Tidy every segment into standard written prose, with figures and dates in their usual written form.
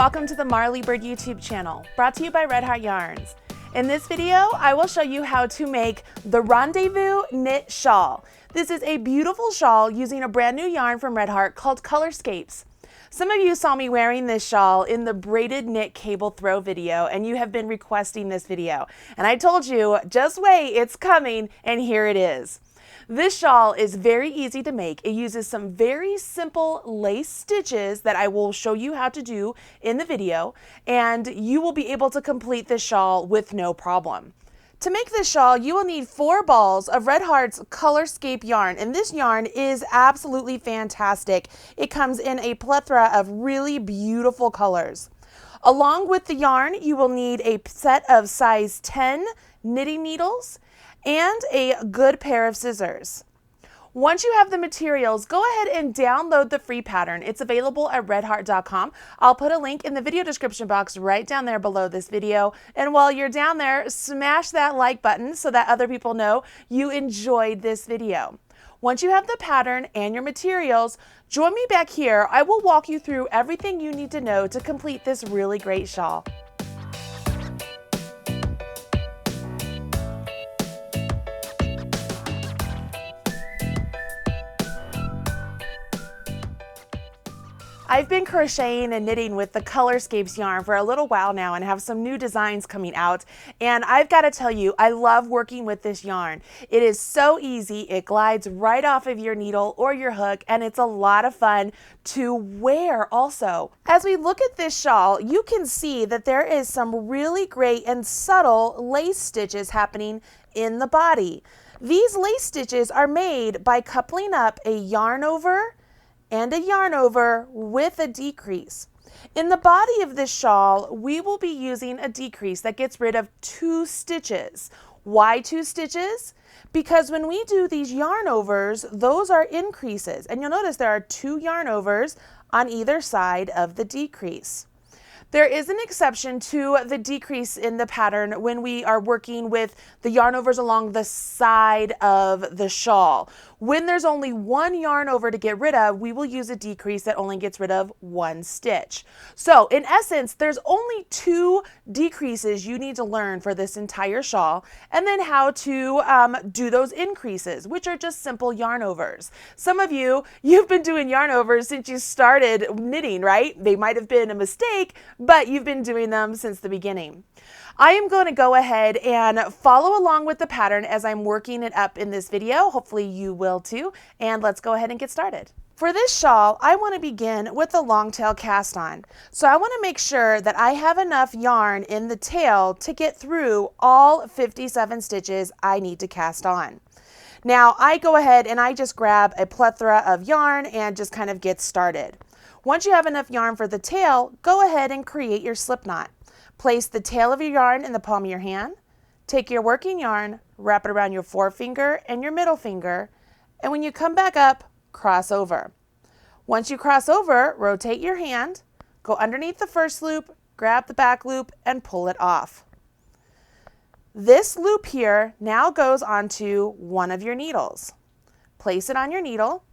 welcome to the Marley Bird YouTube channel, brought to you by Red Hot Yarns. In this video, I will show you how to make the Rendezvous knit shawl. This is a beautiful shawl using a brand new yarn from Red Hot called Colorscapes. Some of you saw me wearing this shawl in the braided knit cable throw video, and you have been requesting this video. And I told you, just wait, it's coming, and here it is. This shawl is very easy to make. It uses some very simple lace stitches that I will show you how to do in the video, and you will be able to complete this shawl with no problem. To make this shawl, you will need 4 balls of Red Heart's Colorscape yarn, and this yarn is absolutely fantastic. It comes in a plethora of really beautiful colors. Along with the yarn, you will need a set of size 10 knitting needles and a good pair of scissors. Once you have the materials, go ahead and download the free pattern. It's available at redheart.com. I'll put a link in the video description box right down there below this video. And while you're down there, smash that like button so that other people know you enjoyed this video. Once you have the pattern and your materials, join me back here. I will walk you through everything you need to know to complete this really great shawl. I've been crocheting and knitting with the Colorscapes yarn for a little while now and have some new designs coming out. And I've got to tell you, I love working with this yarn. It is so easy. It glides right off of your needle or your hook, and it's a lot of fun to wear also. As we look at this shawl, you can see that there is some really great and subtle lace stitches happening in the body. These lace stitches are made by coupling up a yarn over and a yarn over with a decrease. In the body of this shawl, we will be using a decrease that gets rid of 2 stitches. Why 2 stitches? Because when we do these yarn overs, those are increases. And you'll notice there are 2 yarn overs on either side of the decrease. There is an exception to the decrease in the pattern when we are working with the yarn overs along the side of the shawl. When there's only 1 yarn over to get rid of, we will use a decrease that only gets rid of 1 stitch. So in essence, there's only 2 decreases you need to learn for this entire shawl, and then how to do those increases, which are just simple yarn overs. Some of you've been doing yarn overs since you started knitting, right? They might have been a mistake, but you've been doing them since the beginning. I am going to go ahead and follow along with the pattern as I'm working it up in this video. Hopefully you will too. And let's go ahead and get started. For this shawl, I want to begin with the long tail cast on. So I want to make sure that I have enough yarn in the tail to get through all 57 stitches I need to cast on. Now I go ahead and I just grab a plethora of yarn and just kind of get started. Once you have enough yarn for the tail, go ahead and create your slip knot. Place the tail of your yarn in the palm of your hand. Take your working yarn, wrap it around your forefinger and your middle finger, and when you come back up, cross over. Once you cross over, rotate your hand, go underneath the first loop, grab the back loop, and pull it off. This loop here now goes onto one of your needles. Place it on your needle,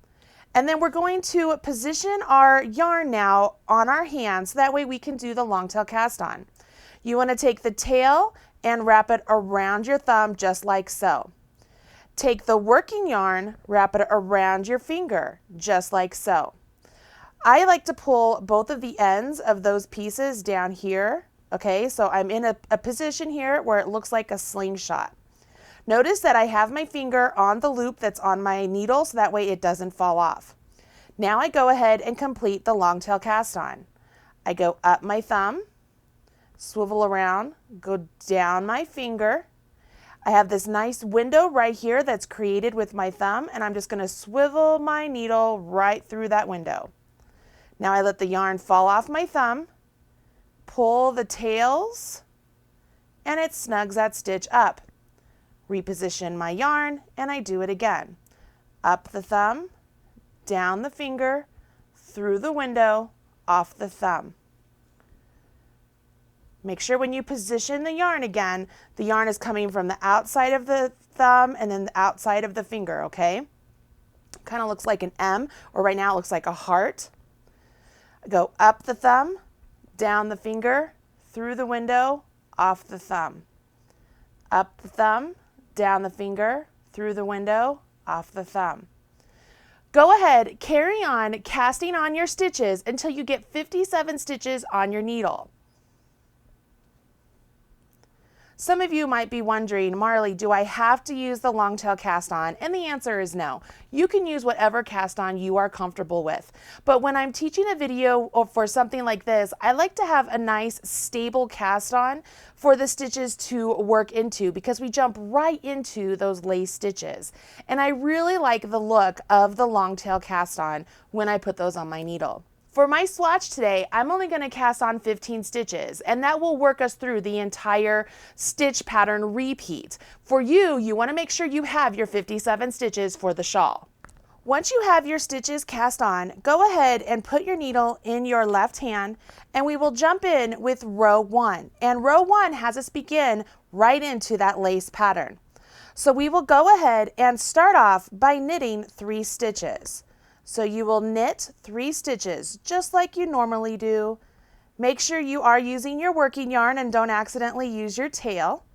and then we're going to position our yarn now on our hand so that way we can do the long tail cast on. You want to take the tail and wrap it around your thumb just like so. Take the working yarn, wrap it around your finger just like so. I like to pull both of the ends of those pieces down here. Okay, so I'm in a position here where it looks like a slingshot. Notice that I have my finger on the loop that's on my needle so that way it doesn't fall off. Now I go ahead and complete the long tail cast on. I go up my thumb, swivel around, go down my finger. I have this nice window right here that's created with my thumb, and I'm just going to swivel my needle right through that window. Now I let the yarn fall off my thumb, pull the tails, and it snugs that stitch up. Reposition my yarn, and I do it again. Up the thumb, down the finger, through the window, off the thumb. Make sure when you position the yarn again, the yarn is coming from the outside of the thumb and then the outside of the finger, okay? Kind of looks like an M, or right now it looks like a heart. Go up the thumb, down the finger, through the window, off the thumb. Up the thumb, down the finger, through the window, off the thumb. Go ahead, carry on casting on your stitches until you get 57 stitches on your needle. Some of you might be wondering, Marley, do I have to use the long tail cast on? And the answer is no. You can use whatever cast on you are comfortable with. But when I'm teaching a video for something like this, I like to have a nice stable cast on for the stitches to work into, because we jump right into those lace stitches. And I really like the look of the long tail cast on when I put those on my needle. For my swatch today, I'm only going to cast on 15 stitches, and that will work us through the entire stitch pattern repeat. For you, you want to make sure you have your 57 stitches for the shawl. Once you have your stitches cast on, go ahead and put your needle in your left hand, and we will jump in with row 1. And row 1 has us begin right into that lace pattern. So we will go ahead and start off by knitting 3 stitches. So you will knit 3 stitches just like you normally do. Make sure you are using your working yarn and don't accidentally use your tail.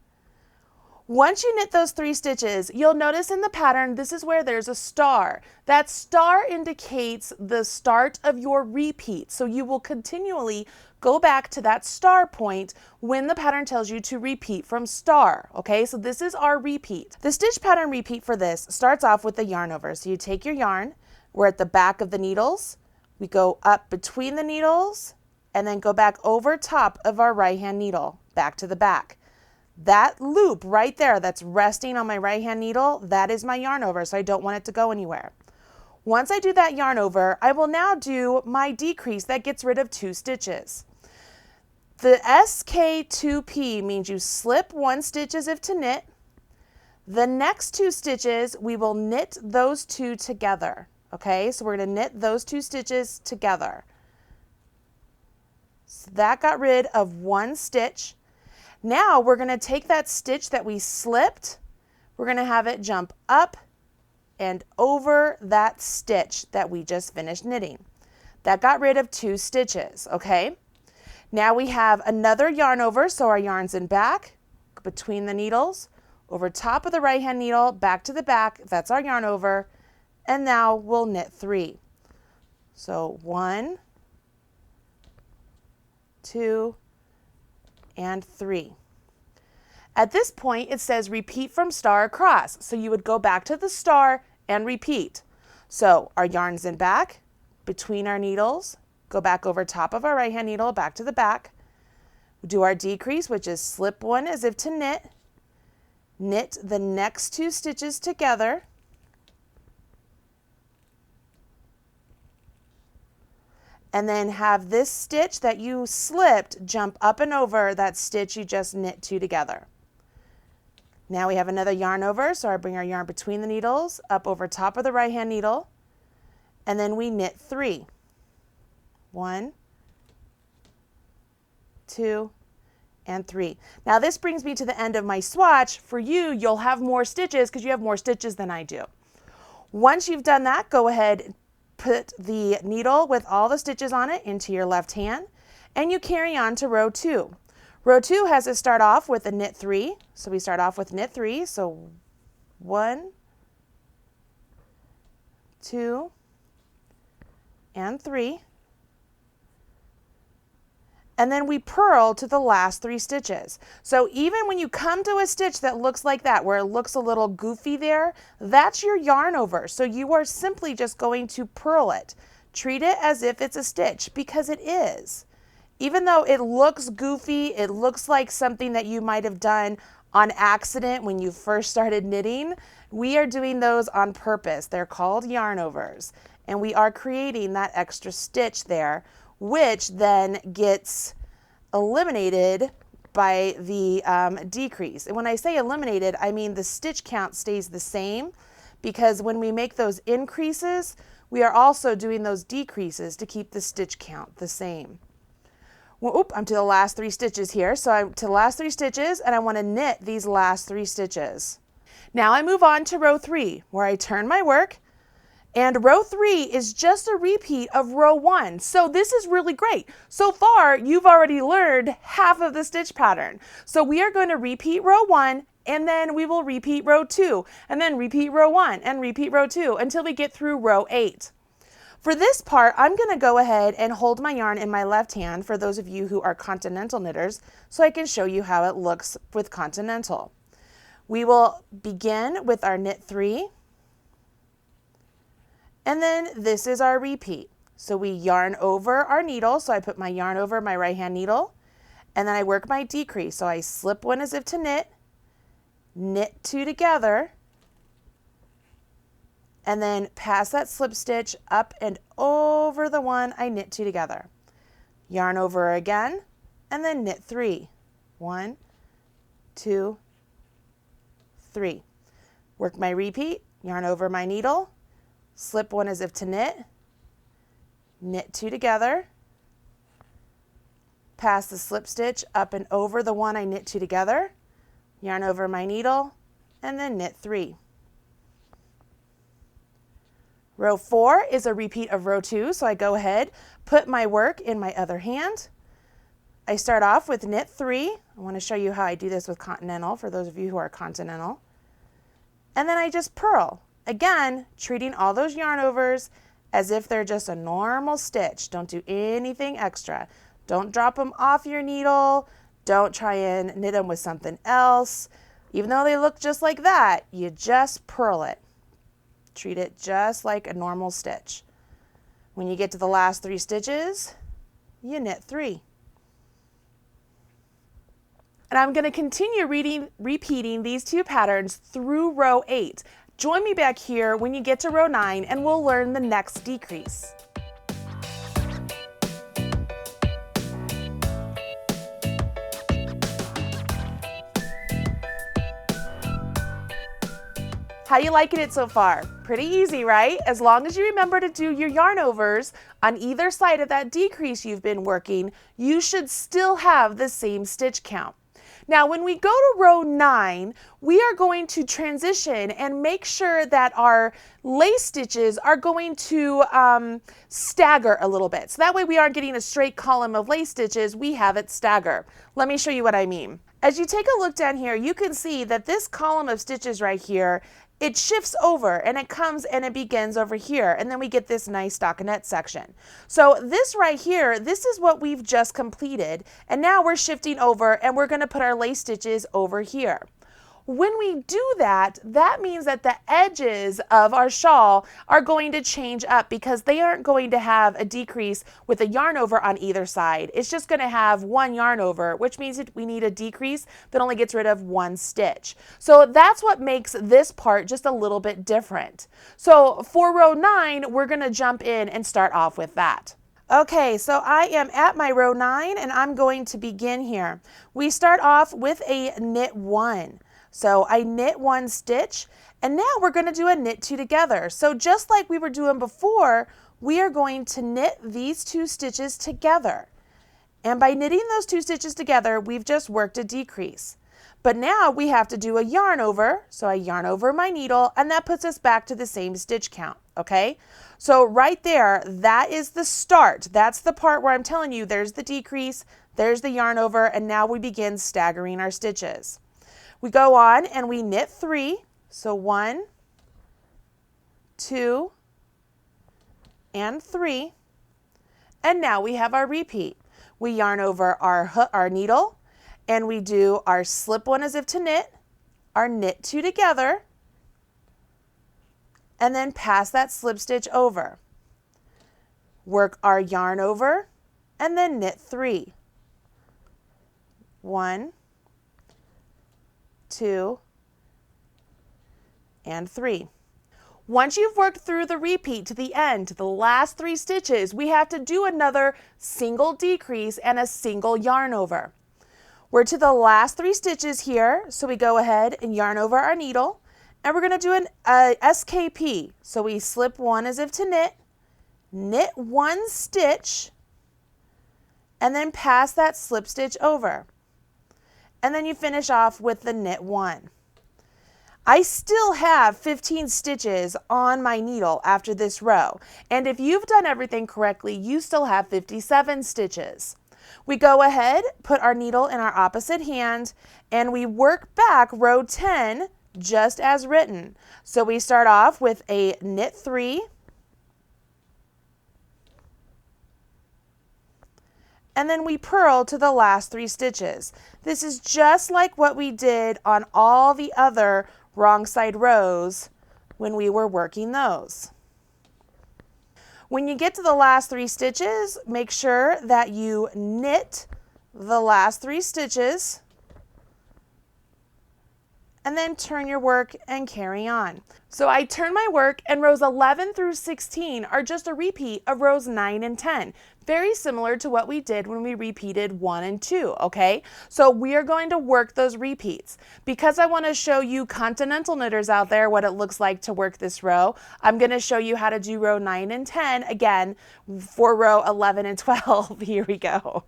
Once you knit those 3 stitches, you'll notice in the pattern this is where there's a star. That star indicates the start of your repeat. So you will continually go back to that star point when the pattern tells you to repeat from star. Okay, so this is our repeat. The stitch pattern repeat for this starts off with the yarn over. So you take your yarn. We're at the back of the needles. We go up between the needles and then go back over top of our right hand needle, back to the back. That loop right there that's resting on my right hand needle, that is my yarn over, so I don't want it to go anywhere. Once I do that yarn over, I will now do my decrease that gets rid of 2 stitches. The SK2P means you slip 1 stitch as if to knit. The next 2 stitches, we will knit those 2 together. Okay, so we're going to knit those 2 stitches together. So that got rid of 1 stitch. Now we're going to take that stitch that we slipped, we're going to have it jump up and over that stitch that we just finished knitting. That got rid of 2 stitches, okay? Now we have another yarn over, so our yarn's in back, between the needles, over top of the right hand needle, back to the back, that's our yarn over. And now we'll knit 3. So 1, 2, and 3. At this point, it says repeat from star across. So you would go back to the star and repeat. So our yarn's in back, between our needles, go back over top of our right hand needle, back to the back. Do our decrease, which is slip 1 as if to knit. Knit the next 2 stitches together. And then have this stitch that you slipped jump up and over that stitch you just knit 2 together. Now we have another yarn over, so I bring our yarn between the needles, up over top of the right hand needle, and then we knit 3. 1, 2, and 3. Now this brings me to the end of my swatch. For you, you'll have more stitches because you have more stitches than I do. Once you've done that, go ahead, put the needle with all the stitches on it into your left hand, and you carry on to row 2. Row 2 has us start off with a knit 3. So we start off with knit 3. So 1, 2, and 3. And then we purl to the last 3 stitches. So even when you come to a stitch that looks like that, where it looks a little goofy there, that's your yarn over. So you are simply just going to purl it. Treat it as if it's a stitch, because it is. Even though it looks goofy, it looks like something that you might have done on accident when you first started knitting, we are doing those on purpose. They're called yarn overs. And we are creating that extra stitch there, which then gets eliminated by the decrease. And when I say eliminated, I mean the stitch count stays the same, because when we make those increases, we are also doing those decreases to keep the stitch count the same. Well, I'm to the last 3 stitches here. So I'm to the last 3 stitches, and I want to knit these last 3 stitches. Now I move on to row 3, where I turn my work, And row 3 is just a repeat of row 1. So this is really great. So far, you've already learned half of the stitch pattern. So we are going to repeat row 1, and then we will repeat row 2, and then repeat row 1, and repeat row 2 until we get through row 8. For this part, I'm going to go ahead and hold my yarn in my left hand for those of you who are continental knitters, so I can show you how it looks with continental. We will begin with our knit 3. And then this is our repeat. So we yarn over our needle. So I put my yarn over my right hand needle, and then I work my decrease. So I slip one as if to knit, knit 2 together, and then pass that slip stitch up and over the one I knit 2 together. Yarn over again, and then knit 3. 1, 2, 3. Work my repeat, yarn over my needle, slip one as if to knit, knit 2 together, pass the slip stitch up and over the one I knit 2 together, yarn over my needle, and then knit 3. Row 4 is a repeat of row 2, so I go ahead, put my work in my other hand. I start off with knit 3. I want to show you how I do this with continental for those of you who are continental. And then I just purl. Again, treating all those yarn overs as if they're just a normal stitch. Don't do anything extra. Don't drop them off your needle. Don't try and knit them with something else. Even though they look just like that, you just purl it. Treat it just like a normal stitch. When you get to the last 3 stitches, you knit 3. And I'm going to continue repeating these 2 patterns through row 8. Join me back here when you get to row 9 and we'll learn the next decrease. How you liking it so far? Pretty easy, right? As long as you remember to do your yarn overs on either side of that decrease you've been working, you should still have the same stitch count. Now, when we go to row 9, we are going to transition and make sure that our lace stitches are going to stagger a little bit. So that way we aren't getting a straight column of lace stitches, we have it stagger. Let me show you what I mean. As you take a look down here, you can see that this column of stitches right here, it shifts over and it comes and it begins over here, and then we get this nice stockinette section. So this right here, this is what we've just completed, and now we're shifting over and we're going to put our lace stitches over here. When we do that, that means that the edges of our shawl are going to change up because they aren't going to have a decrease with a yarn over on either side. It's just going to have one yarn over, which means that we need a decrease that only gets rid of 1 stitch. So that's what makes this part just a little bit different. So for row 9, we're going to jump in and start off with that. Okay, so I am at my row 9 and I'm going to begin here. We start off with a knit 1. So I knit 1 stitch, and now we're going to do a knit 2 together. So just like we were doing before, we are going to knit these 2 stitches together. And by knitting those 2 stitches together, we've just worked a decrease. But now we have to do a yarn over. So I yarn over my needle, and that puts us back to the same stitch count, okay? So right there, that is the start. That's the part where I'm telling you there's the decrease, there's the yarn over, and now we begin staggering our stitches. We go on and we knit 3, so 1, 2, and 3, and now we have our repeat. We yarn over our needle, and we do our slip one as if to knit, our knit 2 together, and then pass that slip stitch over. Work our yarn over, and then knit 3. 1, 2, and 3. Once you've worked through the repeat to the end, to the last 3 stitches, we have to do another single decrease and a single yarn over. We're to the last 3 stitches here, so we go ahead and yarn over our needle, and we're going to do an SKP. So we slip 1 as if to knit 1 stitch, and then pass that slip stitch over. And then you finish off with the knit 1. I still have 15 stitches on my needle after this row. And if you've done everything correctly, you still have 57 stitches. We go ahead, put our needle in our opposite hand, and we work back row 10 just as written. So we start off with a knit 3, and then we purl to the last 3 stitches. This is just like what we did on all the other wrong side rows when we were working those. When you get to the last 3 stitches, make sure that you knit the last 3 stitches and then turn your work and carry on. So I turn my work, and rows 11 through 16 are just a repeat of rows 9 and 10. Very similar to what we did when we repeated 1 and 2, okay? So we are going to work those repeats. Because I want to show you continental knitters out there what it looks like to work this row, I'm going to show you how to do row 9 and 10 again for row 11 and 12. Here we go.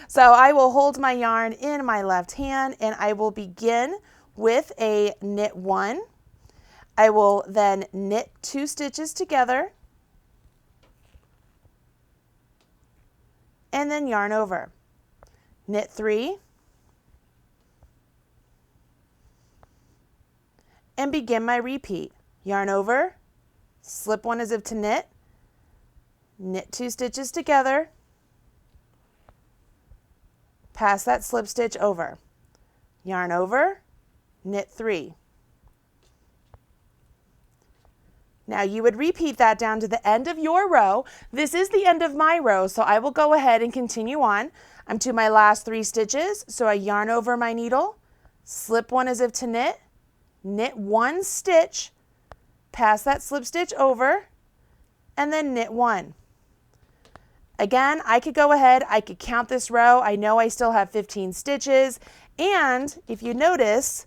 So I will hold my yarn in my left hand, and I will begin with a knit 1. I will then knit 2 stitches together and then yarn over. Knit 3 and begin my repeat. Yarn over, slip 1 as if to knit, knit 2 stitches together, pass that slip stitch over. Yarn over, knit 3. Now you would repeat that down to the end of your row. This is the end of my row, so I will go ahead and continue on. I'm to my last 3 stitches, so I yarn over my needle, slip 1 as if to knit 1 stitch, pass that slip stitch over, and then knit 1. Again, I could go ahead, I could count this row. I know I still have 15 stitches, and if you notice,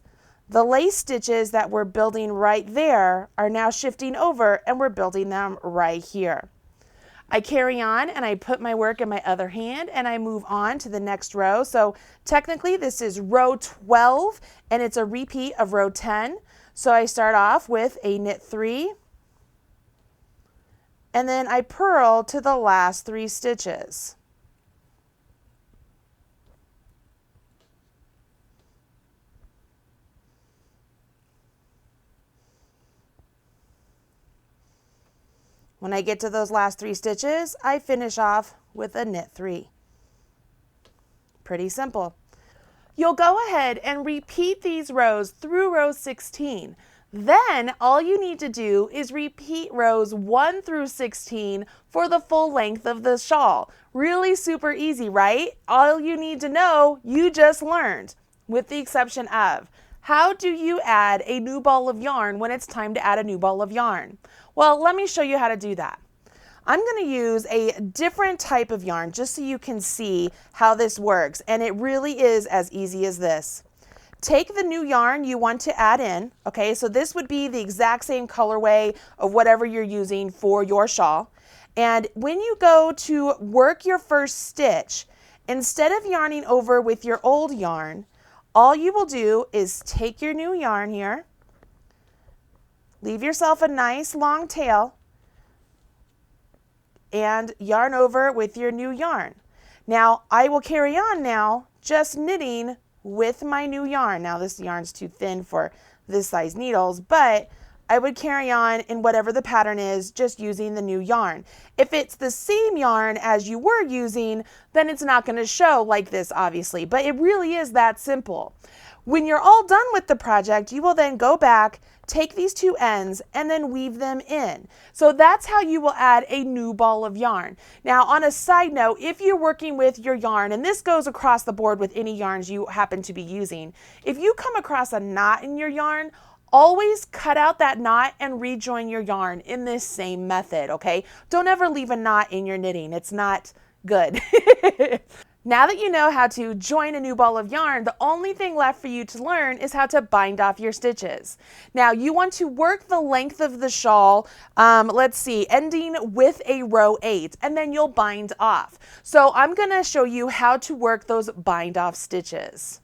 the lace stitches that we're building right there are now shifting over, and we're building them right here. I carry on, and I put my work in my other hand, and I move on to the next row. So technically this is row 12, and it's a repeat of row 10. So I start off with a knit 3, and then I purl to the last 3 stitches. When I get to those last 3 stitches, I finish off with a knit 3. Pretty simple. You'll go ahead and repeat these rows through row 16. Then all you need to do is repeat rows 1 through 16 for the full length of the shawl. Really super easy, right? All you need to know, you just learned, with the exception of, how do you add a new ball of yarn when it's time to add a new ball of yarn? Well, let me show you how to do that. I'm going to use a different type of yarn just so you can see how this works, and it really is as easy as this. Take the new yarn you want to add in, okay, so this would be the exact same colorway of whatever you're using for your shawl, and when you go to work your first stitch, instead of yarning over with your old yarn, all you will do is take your new yarn here, leave yourself a nice long tail, and yarn over with your new yarn. Now I will carry on now just knitting with my new yarn. Now this yarn's too thin for this size needles, but I would carry on in whatever the pattern is, just using the new yarn. If it's the same yarn as you were using, then it's not going to show like this, obviously, but it really is that simple. When you're all done with the project, you will then go back, take these 2 ends, and then weave them in. So that's how you will add a new ball of yarn. Now, on a side note, if you're working with your yarn, and this goes across the board with any yarns you happen to be using, if you come across a knot in your yarn, always cut out that knot and rejoin your yarn in this same method, okay? Don't ever leave a knot in your knitting. It's not good. Now that you know how to join a new ball of yarn, the only thing left for you to learn is how to bind off your stitches. Now you want to work the length of the shawl, let's see, ending with a row 8, and then you'll bind off. So I'm going to show you how to work those bind off stitches.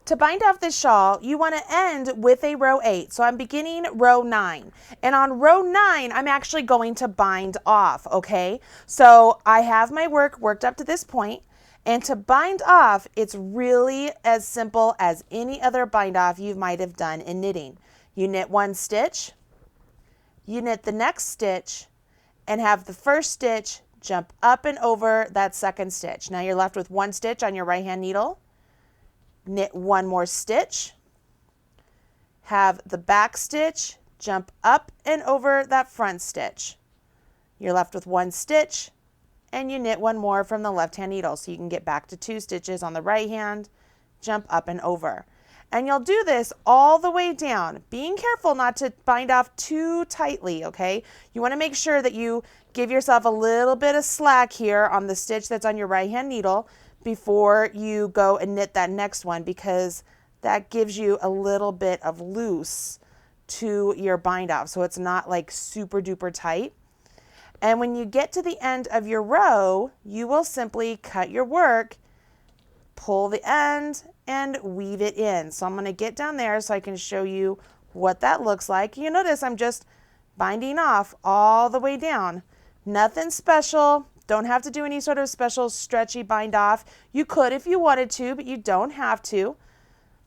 To bind off this shawl, you want to end with a row 8. So I'm beginning row 9. And on row 9, I'm actually going to bind off, okay? So I have my work worked up to this point. And to bind off, it's really as simple as any other bind off you might have done in knitting. You knit 1 stitch, you knit the next stitch, and have the first stitch jump up and over that second stitch. Now you're left with 1 stitch on your right hand needle. Knit 1 more stitch, have the back stitch jump up and over that front stitch. You're left with 1 stitch, and you knit 1 more from the left hand needle, so you can get back to 2 stitches on the right hand, jump up and over. And you'll do this all the way down, being careful not to bind off too tightly, okay? You want to make sure that you give yourself a little bit of slack here on the stitch that's on your right hand needle before you go and knit that next one, because that gives you a little bit of loose to your bind off, so it's not like super duper tight. And when you get to the end of your row, you will simply cut your work, pull the end, and weave it in. So I'm going to get down there so I can show you what that looks like. You notice I'm just binding off all the way down. Nothing special. Don't have to do any sort of special stretchy bind off. You could if you wanted to, but you don't have to.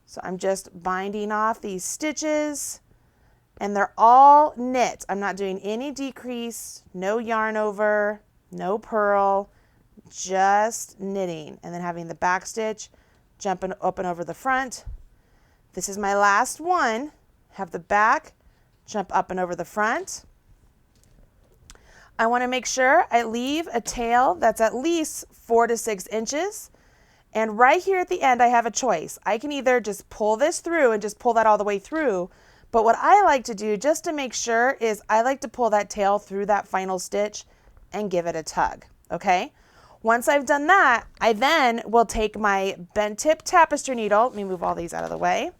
So I'm just binding off these stitches, and they're all knit. I'm not doing any decrease, no yarn over, no purl, just knitting, and then having the back stitch jump up and over the front. This is my last one. Have the back jump up and over the front. I want to make sure I leave a tail that's at least 4 to 6 inches. And right here at the end, I have a choice. I can either just pull this through and just pull that all the way through. But what I like to do, just to make sure, is I like to pull that tail through that final stitch and give it a tug, okay? Once I've done that, I then will take my bent tip tapestry needle. Let me move all these out of the way.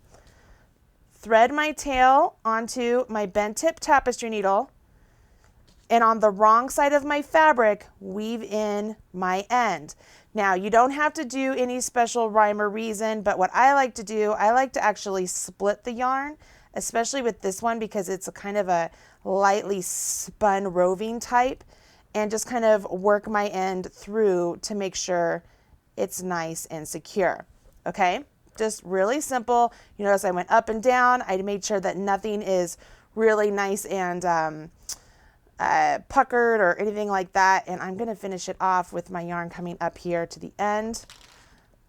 Thread my tail onto my bent tip tapestry needle, and on the wrong side of my fabric, weave in my end. Now, you don't have to do any special rhyme or reason, but what I like to do, I like to actually split the yarn, especially with this one because it's a kind of a lightly spun roving type, and just kind of work my end through to make sure it's nice and secure, okay? Just really simple. You notice I went up and down. I made sure that nothing is really nice and puckered or anything like that. And I'm going to finish it off with my yarn coming up here to the end.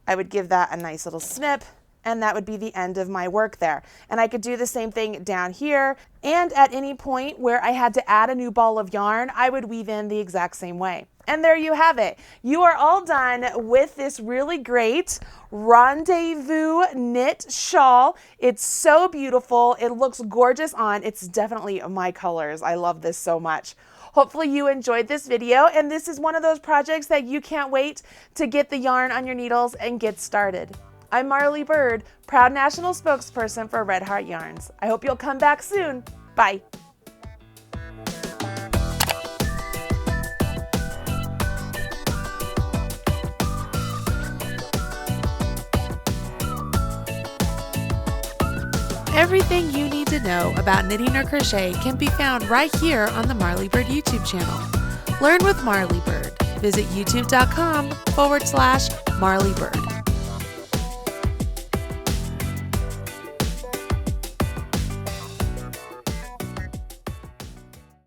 I would give that a nice little snip, and that would be the end of my work there. And I could do the same thing down here, and at any point where I had to add a new ball of yarn, I would weave in the exact same way. And there you have it. You are all done with this really great Rendezvous knit shawl. It's so beautiful. It looks gorgeous on. It's definitely my colors. I love this so much. Hopefully you enjoyed this video, and this is one of those projects that you can't wait to get the yarn on your needles and get started. I'm Marley Bird, proud national spokesperson for Red Heart Yarns. I hope you'll come back soon. Bye. Everything you need to know about knitting or crochet can be found right here on the Marley Bird YouTube channel. Learn with Marley Bird. Visit youtube.com/Marley Bird.